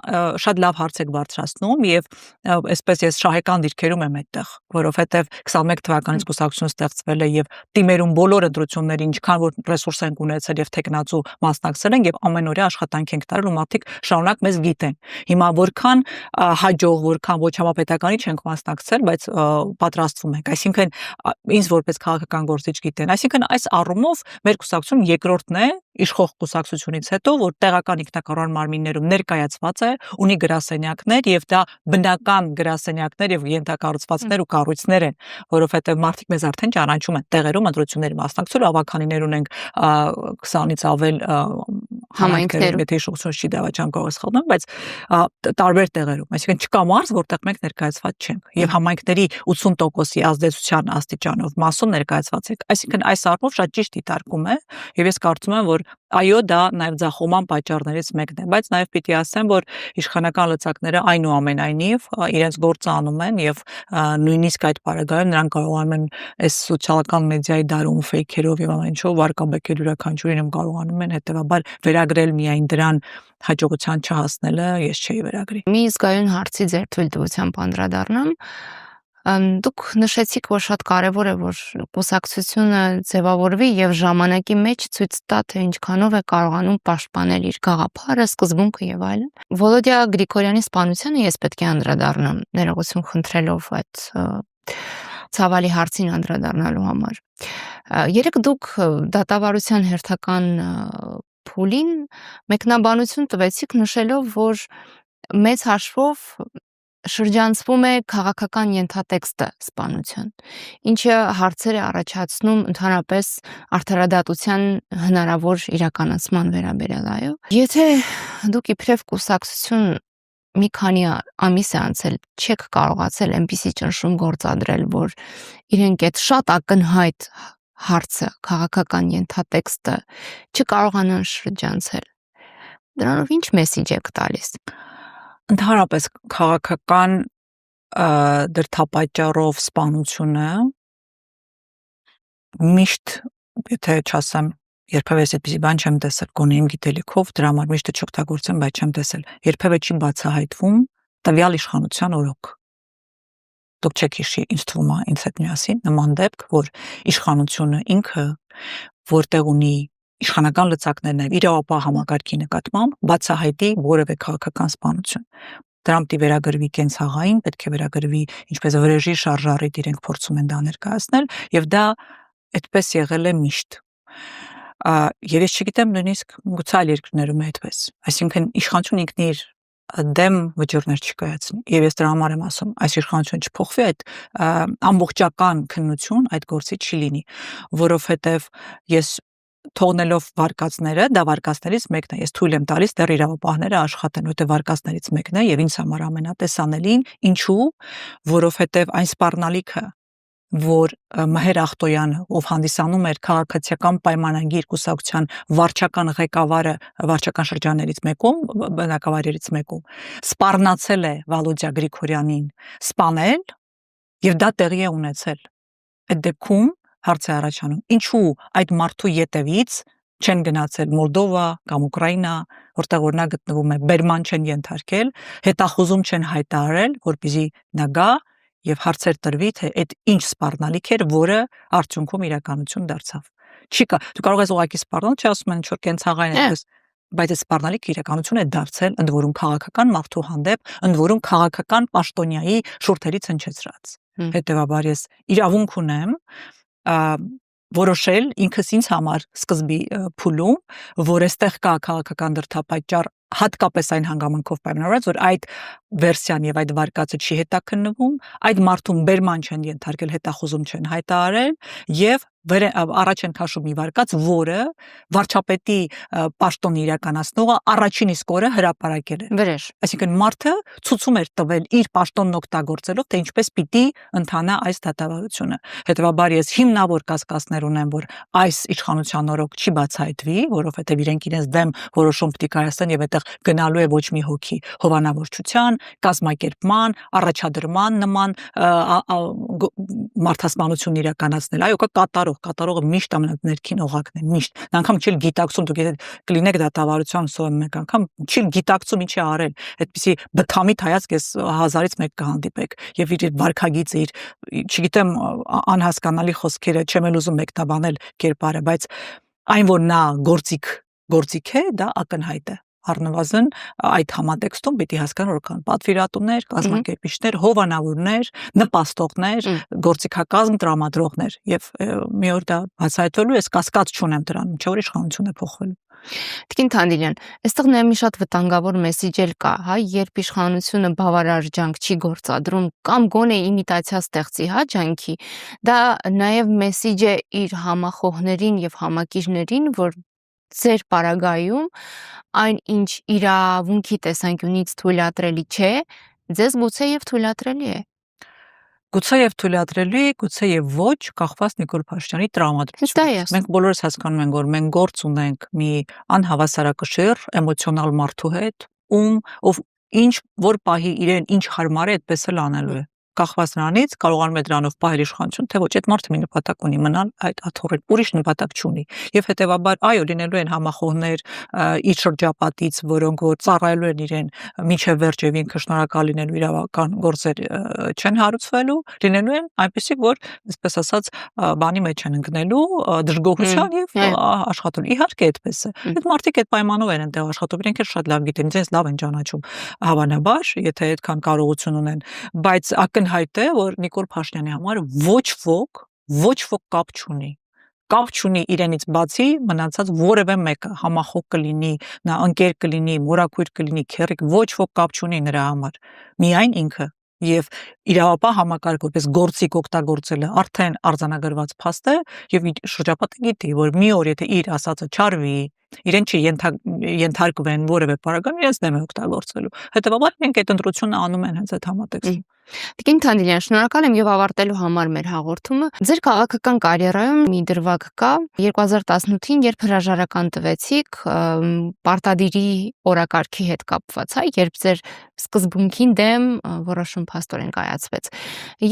շատ լավ հարց եք բարձրացնում եւ այսպես ես շահեկան դիրքերում եմ այդտեղ, որովհետեւ 21 թվականից կուսակցություն ստեղծվել է եւ տիմերում բոլոր ընտրությունների ինչքան որ ռեսուրս են ունեցել եւ տեխնացու մասնակցել են եւ ամենօրյա աշխատանք ենք տարել ու մարդիկ շարունակ մեզ գիտեն։ Հիմա որքան հաջող, որքան ոչ համապետականի չենք մասնակցել, բայց պատրաստվում ենք, այսինքն ինձ որպես քաղաքական գործիչ գիտեն, այսինքն այս առումով մեր կուսակցություն երկրորդն է իշխող կուսակցությունից հետո, որ տեղական ինքնակառավարման մարմիններում ներկայացված է, ունի գրասենյակներ եւ դա բնական գրասենյակներ եւ ենթակառուցվածքներ ու կառույցներ են, որովհետեւ մարդիկ մեզ արդեն ճանաչում են տեղերում ընտրությունների մասնակցել, ավականիներ ունենք 20-ից ավել համայնքներում, եթե իշխողություն չի դավաճան կողս խաղնում, բայց տարբեր տեղերում, այսինքն չկա մարզ, որտեղ մենք ներկայացված չենք եւ համայնքների 80%-ի ազդեցության աստիճանով մասում ներկայացված ենք, այսինքն այս առումով շատ ճիշտ դիտարկում է եւ ես կարծում եմ, որ այո, դա նաև ձախողման պատճառներից մեկն է, բայց նաև պիտի ասեմ, որ իշխանական լծակները այնուամենայնիվ իրենց գործը անում են եւ նույնիսկ այդ պարագայում նրանք կարողանում են այս սոցիալական մեդիայի դարում ֆեյքերով եւ ամեն ինչով վարկաբեկել յուրաքանչյուրին եմ կարողանում են հետեւաբար վերագրել միայն դրան հաջողության չհասնելը ես չէի վերագրի։
Մի զգայուն հարցի ձեր թույլտվությամբ անդրադառնամ։ Դուք նշեցիք, որ շատ կարևոր է, որ կուսակցությունը ձևավորվի եւ ժամանակի մեջ ցույց տա, թե ինչքանով է կարողանում պաշտպանել իր գաղափարը, սկզբունքը եւ այլն։ Վոլոդիա Գրիգորյանի սպանությանը ես պետք է անդրադառնամ, ներողություն խնդրելով այդ ցավալի հարցին անդրադառնալու համար։ Երեք դուք դատավարության հերթական փուլին մեկնաբանություն տվեցիք նշելով, որ մեծ հաշվով շրջանցվում է քաղաքական ենթատեքստը սպանության, ինչը հարցեր է առաջացնում ընդհանրապես արդարադատության հնարավոր իրականացման վերաբերյալ, այո։ Եթե դուք իբրև կուսակցություն մի քանի ամիս է անցել, չեք կարողացել այնպիսի ճնշում գործադրել, որ իրենք այդ շատ ակնհայտ հարցը, քաղաքական ենթատեքստը չկարողանան շրջանցել, դրանով ինչ մեսիջ եք տալիս։
Ընդհանրապես քաղաքական դրդապատճառով սպանությունը միշտ, եթե չասեմ, երբևէ այդպիսի բան չեմ տեսել, գոնե իմ գիտելիքով, դրա համար միշտ չօգտագործեմ, բայց չեմ տեսել, երբևէ չի բացահայտվում տվյալ իշխանության օրոք։ Դուք չեք հիշի, ինձ թվում է ինձ հետ միասին նման դեպք, որ իշխանությունը ինքը, որտեղ ունի իշխանական լծակներն եւ իրավապահ համակարգի նկատմամբ բացահայտի որևէ քաղաքական սպանություն։ Դրան պիտի վերագրվի կենցաղային, պետք է վերագրվի ինչպես վրեժի շարժառիթ իրենք փորձում են դա ներկայացնել եւ դա այդպես եղել է միշտ։ Ես չգիտեմ նույնիսկ գուցե այլ երկրներում է այդպես։ Այսինքն իշխանությունը ինքն իր դեմ վճիռներ չկայացնի։ Եվ ես դրա համար եմ ասում, այս իշխանությունը չփոխվի, այդ ամբողջական քննություն այդ գործի չի լինի, որովհետեւ ես թողնելով վարկածները, դա վարկածներից մեկն է, ես թույլ եմ տալիս դեռ իրավապահները աշխատեն, որտեղ վարկածներից մեկն է եւ ինձ համար ամենատեսանելին, ինչու, որովհետեւ այն սպառնալիքը, որ Մհեր Ախտոյանը, ով հանդիսանում էր քաղաքացիական պայմանագիր կուսակցության վարչական ղեկավարը վարչական շրջաններից մեկում, բնակավայրերից մեկում, սպառնացել է Վոլոդիա Գրիգորյանին սպանել եւ դա տեղի է ունեցել։ Այդ դեպքում հարց է առաջանում, ինչու այդ մարդու ետևից չեն գնացել Մոլդովա կամ Ուկրաինա, որտեղ որ նա գտնվում է, բերման չեն ենթարկել, հետախուզում չեն հայտարարել, որպեսզի նա գա եւ հարցեր տրվի, թե այդ ինչ սպառնալիք էր, որը արդյունքում իրականություն դարձավ։ Չի կա, դու կարող ես ուղղակի սպառնալ, չի ասում են ինչ որ կենցաղային այդպես, բայց այդ սպառնալիքը իրականություն է դարձել, ընդ որում քաղաքական մարդու հանդեպ, ընդ որում քաղաքական պաշտոնյայի շուրթերից հնչեցրած։ Հետևաբար ես իրավունք ունեմ որոշել ինքս ինձ համար սկզբի փուլում, որ այստեղ կա քաղաքական դրդապատճառ հատկապես այն հանգամանքով պայմանավորված, որ այդ վերսիան եւ այդ վարկածը չի հետաքննվում, այդ մարդուն բերման չեն ենթարկել, հետախուզում չեն հայտարարել եւ առաջ են քաշում մի վարկած, որը վարչապետի պաշտոնը իրականացնողը առաջին իսկ օրը հրապարակել է։
Վրեժ։
Այսինքն մարդը ցուցում էր տվել իր պաշտոնն օգտագործելով, թե ինչպես պիտի ընթանա այս դատավարությունը։ Հետևաբար ես հիմնավոր կասկածներ ունեմ, որ այս իշխանության օրոք չի բացահայտվի, որովհետեւ իրենք իրենց դեմ որոշում պիտի կայացնեն եւ այդտեղ որտեղ գնալու է ոչ մի հոգի, հովանավորչության, կազմակերպման, առաջադրման նման մարդասպանություն իրականացնել։ Այո, կա կատարողը միշտ ամենաներքին օղակն է, միշտ։ Նա անգամ չի գիտակցում, դուք եթե կլինեք դատավարության սոյում մեկ անգամ չի գիտակցում ինչ է արել, այդպիսի բթամիտ հայացք ես 1000-ից մեկ կհանդիպեք եւ իր վարքագիծը իր չգիտեմ անհասկանալի խոսքերը չեմ էլ ուզում մեկնաբանել կերպարը, բայց այն որ նա գործիք է, դա ակնհայտ է։ Առնվազն այդ համատեքստում պիտի հասկանան, որ կան պատվիրատուներ, կազմակերպիչներ, հովանավորներ, նպաստողներ, գործիքակազմ տրամադրողներ եւ մի օր դա բացահայտվելու է, կասկած չունեմ դրանում, չէ՞ որ իշխանություն է փոխվելու։
Տիկին Թանդիլյան, այստեղ նաև մի շատ վտանգավոր մեսիջ էլ կա, հա, երբ իշխանությունը բավարար ջանք չի գործադրում կամ գոնե իմիտացիա ստեղծի, հա, ջանքի, դա նաև մեսիջ է իր համախոհներին եւ համակիրներին, որ ձեր պարագայում այն ինչ իրավունքի տեսանկյունից թույլատրելի չէ, ձեզ գուցե եւ թույլատրելի է։
Գուցե եւ թույլատրելի, գուցե եւ ոչ, կախված Նիկոլ Փաշինյանի տրամադրությունից։ Մենք բոլորս հասկանում ենք, որ մենք գործ ունենք մի անհավասարակշիռ էմոցիոնալ մարդու հետ, ով ինչ որ պահի իրեն ինչ հարմար է, այդպես էլ անելու է։ Կախված նրանից կարողանում է դրանով պահել իշխանություն, թե ոչ, այդ մարդը մի նպատակ ունի մնալ այդ աթոռին, ուրիշ նպատակ չունի։ Եվ հետեւաբար, այո, լինելու են համախոհներ իր շրջապատից, որոնք որ ծառայելու են իրեն մինչև վերջ եւ ինքը շնորհակալ լինելու իրավական գործեր չեն հարուցվելու, լինելու են այնպեսի, որ այսպես ասած բանի մեջ են ընկնելու դժգոհության եւ աշխատելու։ Իհարկե այդպես է։ Այդ մարդիկ այդ պայմանով են այնտեղ աշխատում, իրենք էլ շատ լավ գիտեն, իրենց լավ են ճանաչում, հավանաբար, եթե այդքան կարողություն ունեն, բայց ակնհայտ է, որ Նիկոլ Փաշինյանի համար ոչ ոք կապ չունի իրենից բացի մնացած որևէ մեկը, համախոհ կլինի, նա ընկեր կլինի, մորաքույր կլինի, քեռիկ, ոչ ոք կապ չունի նրա համար, միայն ինքը եւ իրավապահ համակարգ որպես գործիք օգտագործելը արդեն արձանագրված փաստ է եւ շրջապատը գիտի, որ մի օր եթե իր ասածը չարվի, իրեն չի ենթարկվեն որևէ պարագայում, իրենց դեմ է օգտագործվելու։ Հետեւաբար մենք այդ ընտրությունը անում են հենց այդ համատեքստում։
Տիկին Թանդիլյան, շնորհակալ եմ եւ ավարտելու համար մեր հաղորդումը։ Ձեր քաղաքական կարիերայում մի դրվագ կա 2018-ին, երբ հրաժարական տվեցիք պարտադիրի օրակարգի հետ կապված, հա, երբ ձեր սկզբունքին դեմ որոշում փաստորեն կայացվեց։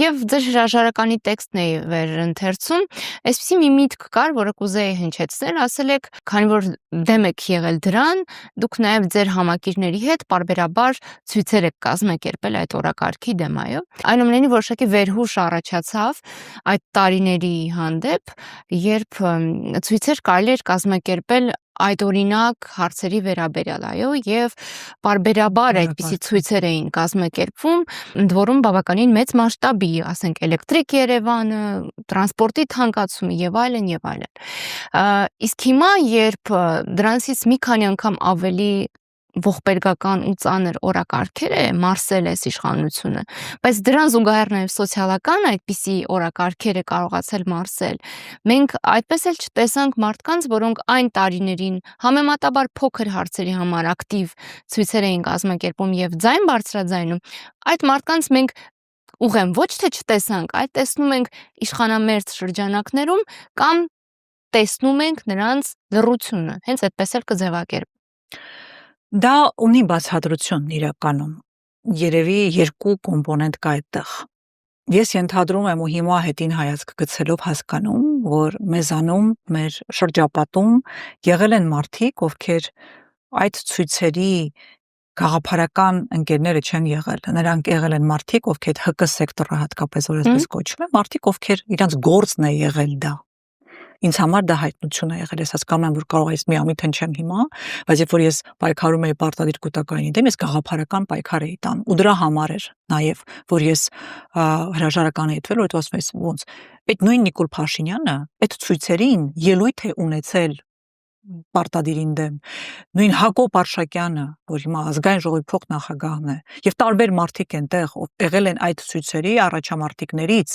Եվ ձեր հրաժարականի տեքստն է վերընթերցում, այսպեսի մի միտք կար, որը կուզեի հնչեցնել, ասել եք, քանի որ դեմ եք եղել դրան, դուք նաեւ ձեր համակիրների հետ պարբերաբար ցույցեր եք կազմակերպել այդ օրակարգի դեմ, այո։ Այնուամենայնիվ որոշակի վերհուշ առաջացավ այդ տարիների հանդեպ, երբ ցույցեր կարելի էր կազմակերպել այդ օրինակ հարցերի վերաբերյալ, այո, եւ պարբերաբար այդպիսի ցույցեր էին կազմակերպվում, ընդ որում բավականին մեծ մասշտաբի, ասենք էլեկտրիկ Երևանը, տրանսպորտի թանկացումը եւ այլն եւ այլն։ Իսկ հիմա, երբ դրանցից մի քանի անգամ ավելի ողբերգական ու ծանր օրակարգեր է մարսել է իշխանությունը, բայց դրան զուգահեռ նաև սոցիալական այդպիսի օրակարգեր է կարողացել մարսել։ Մենք այդպես էլ չտեսանք մարդկանց, որոնք այն տարիներին համեմատաբար փոքր հարցերի համար ակտիվ ցույցեր էին կազմակերպում եւ ձայն բարձրաձայնում, այդ մարդկանց մենք ուղղեմ ոչ թե չտեսանք, այլ տեսնում ենք իշխանամերձ շրջանակներում կամ տեսնում ենք նրանց լռությունը, հենց այդպես էլ կձևակերպ։
Դա ունի բացատրություն իրականում, երևի երկու կոմպոնենտ կա այդտեղ։ Ես ենթադրում եմ ու հիմա հետին հայացք գցելով հասկանում, որ մեզանում, մեր շրջապատում եղել են մարդիկ, ովքեր այդ ցույցերի գաղափարական ընկերները չեն եղել։ Նրանք եղել են մարդիկ, ովքեր ՀԿ սեկտորը հատկապես որ այսպես կոչվում է, մարդիկ, ովքեր իրանց գործն է եղել դա։ Ինձ համար դա հայտնություն է եղել, ես հասկանում եմ, որ կարող է միամիտ հնչեմ հիմա, բայց երբ որ ես պայքարում էի պարտադիր կൂട്ടակայինի դեմ, ես գաղափարական պայքար էի տանում, ու դրա համար էր նաև, որ ես հրաժարական էի տվել, որ դա ասում եմ ոնց, այդ նույն Նիկոլ Փաշինյանը այդ ցույցերին ելույթ է ունեցել պարտադիրին դեմ, նույն Հակոբ Արշակյանը, որ հիմա ազգային ժողովի փոխնախագահն է, եւ տարբեր մարդիկ են տեղ, եղել են այդ ցույցերի առաջամարտիկներից,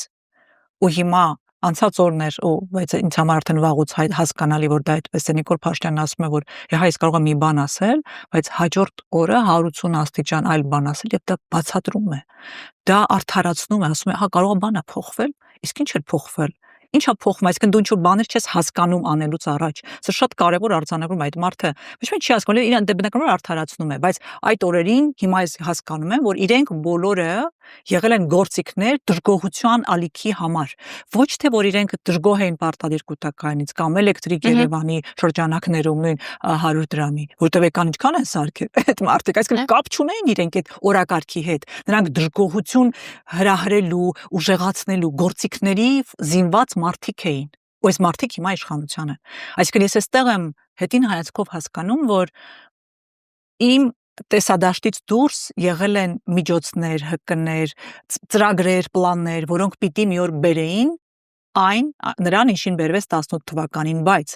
ու հիմա անցած օրներ, բայց ինձ համար արդեն վաղուց հասկանալի, որ դա այդպես է, Նիկոլ Փաշինյանն ասում է, որ հա ես կարող եմ մի բան ասել, բայց հաջորդ օրը 180 աստիճան այլ բան ասել, եւ դա բացատրում է, դա արդարացնում է, ասում է, հա կարող է բանը փոխվել, իսկ ինչ է փոխվել, Ինչա փոխվում, այսինքն դու ինչ-որ բաներ չես հասկանում անելուց առաջ։ Սա շատ կարևոր արձանագրում է, այդ մարդը ոչ մի չի հասկանում, իրան դե բնականաբար արդարացնում է, բայց այդ օրերին հիմա ես հասկանում եմ, որ իրենք բոլորը եղել են գործիքներ դժգոհության ալիքի համար։ Ոչ թե որ իրենք դժգոհ էին պարտադիր կൂട്ടակայինից կամ էլեկտրիկ Երևանի շրջանակներում նույն 100 դրամի, որտեղ եկան ինչքան են սարքել այդ մարդիկ, այսինքն կապ չունեին իրենք այդ օրակարգի հետ։ Նրանք դժգոհություն հրահրելու, ուժեղացնելու գործիքների զինված մարդիկ էին։ Ու այս մարդիկ հիմա իշխանության են։ Այսինքն ես այստեղ եմ հետին հայացքով հասկանում, որ իմ տեսադաշտից դուրս եղել են միջոցներ, հկներ, ծրագրեր, պլաններ, որոնք պիտի մի օր բերեին այն նրան ինչին բերվեց 18 թվականին, բայց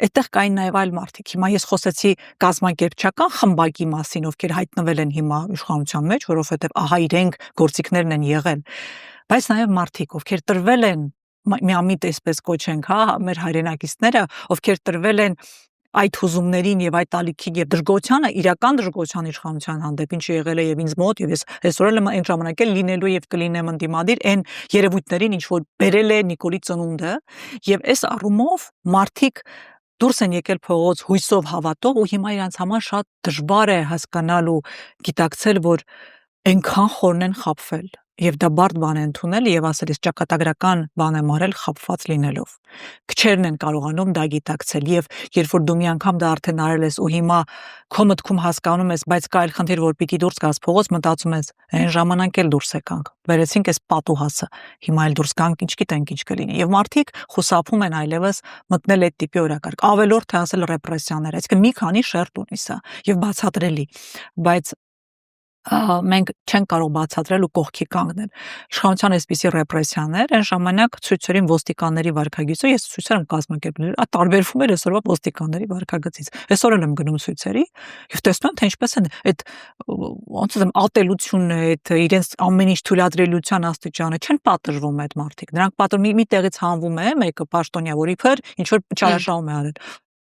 այդտեղ կային նաև այլ մարդիկ։ Հիմա ես խոսեցի կազմակերպչական խմբակի մասին, ովքեր հայտնվել են հիմա իշխանության մեջ, որովհետև ահա իրենք գործիքներն են եղել, բայց նաև մարդիկ, ովքեր տրվել են միամիտ այսպես կոչենք, հա, մեր հայրենակիցները, ովքեր տրվել են այդ հուզումներին եւ այդ ալիքի եւ դժգոհությանը, իրական դժգոհության իշխանության հանդեպ, ինչը եղել է եւ ինձ մոտ եւ ես այսօր էլ այն ժամանակ էլ լինելու եւ կլինեմ ընդդիմադիր այն երևույթներին, ինչ որ բերել է Նիկոլի ծնունդը, եւ այս առումով մարդիկ դուրս են եկել փողոց հույսով հավատով ու հիմա իրանց համար շատ դժվար է հասկանալ ու գիտակցել, որ այնքան խորն են խաբվել եւ դա բարդ բան է ընդունել եւ ասել ես ճակատագրական բան եմ արել խաբված լինելով։ Քչերն են կարողանում դա գիտակցել եւ երբ որ դու մի անգամ դա արդեն արել ես ու հիմա քո մտքում հասկանում ես, բայց կա այլ խնդիր, որ պիտի դուրս գաս փողոց, մտածում ես, այն ժամանակ էլ դուրս եկանք։ Վերեցինք այս պատուհասը, հիմա էլ դուրս գանք, ինչ գիտենք ինչ կլինի։ Եվ մարդիկ խուսափում են այլևս մտնել այդ տիպի օրակարգ։ Ավելորդ թե ասել ռեպրեսիաներ, այսինքն մի քանի շերտ ունի սա եւ բացատրելի, բայց մենք չենք կարող բացատրել ու կողքի կանգնել։ Իշխանության այսպիսի ռեպրեսիաներ այն ժամանակ ցույցերին ոստիկանների վարքագիծը ես ցույցեր եմ կազմակերպել, տարբերվում էր այսօրվա ոստիկանների վարքագծից։ Այսօր էլ եմ գնում ցույցերի եւ տեսնում եմ թե ինչպես են այդ ոնց ասեմ ատելությունը, այդ իրենց ամեն ինչ թույլատրելիության աստիճանը չեն պատժվում այդ մարդիկ։ Նրանք պատժում մի տեղից հանվում է մեկը պաշտոնյա, որ իբր ինչ որ չարաշահում է արել։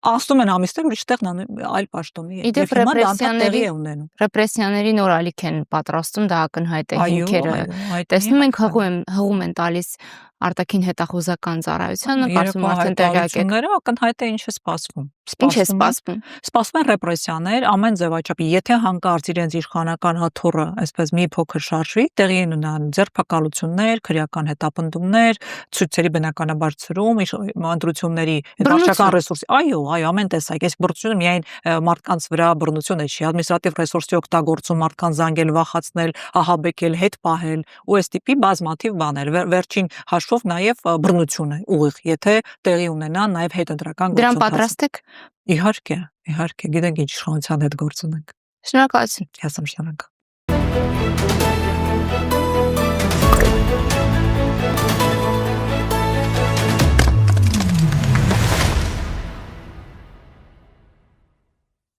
Ասում են ամիսներ ուրիշ տեղ այլ պաշտոնի է։
Իդեպ
Հիմա դա տեղի է ունենում։
Ռեպրեսիաների նոր ալիք են պատրաստում, դա ակնհայտ է հիմքերը։ Տեսնում ենք հղում են տալիս արտաքին հետախուզական ծառայությանը, կարծում եմ արդեն տեղյակ եք։
Ակնհայտ է ինչ է սպասվում։
Ինչ է սպասվում։
Սպասվում են ռեպրեսիաներ ամեն ձևաչափի։ Եթե հանկարծ իրենց իշխանական հաթոռը այսպես մի փոքր շարժվի, տեղի են ունենալ ձերբակալություններ, քրեական հետապնդումներ, ցույցերի բնականաբար ցրում, ընտրությունների վարչական ռեսուրսի։ Այո, ամեն տեսակ։ Այս բռնությունը միայն մարդկանց վրա բռնություն է, չի ադմինիստրատիվ ռեսուրսի օգտագործում, մարդկանց զանգել, վախացնել, ահաբեկել, հետ պահել, ու այս տիպի բազմաթիվ բաներ։ Վերջին հաշվով նաև բռնություն է ուղիղ, եթե տեղի ունենա նաև հետընտրական գործընթաց։
Դրան պատրաստ եք։
Իհարկե, գիտենք ինչ իշխանության հետ գործ ունենք։
Շնորհակալություն։
Ես եմ շնորհակալ։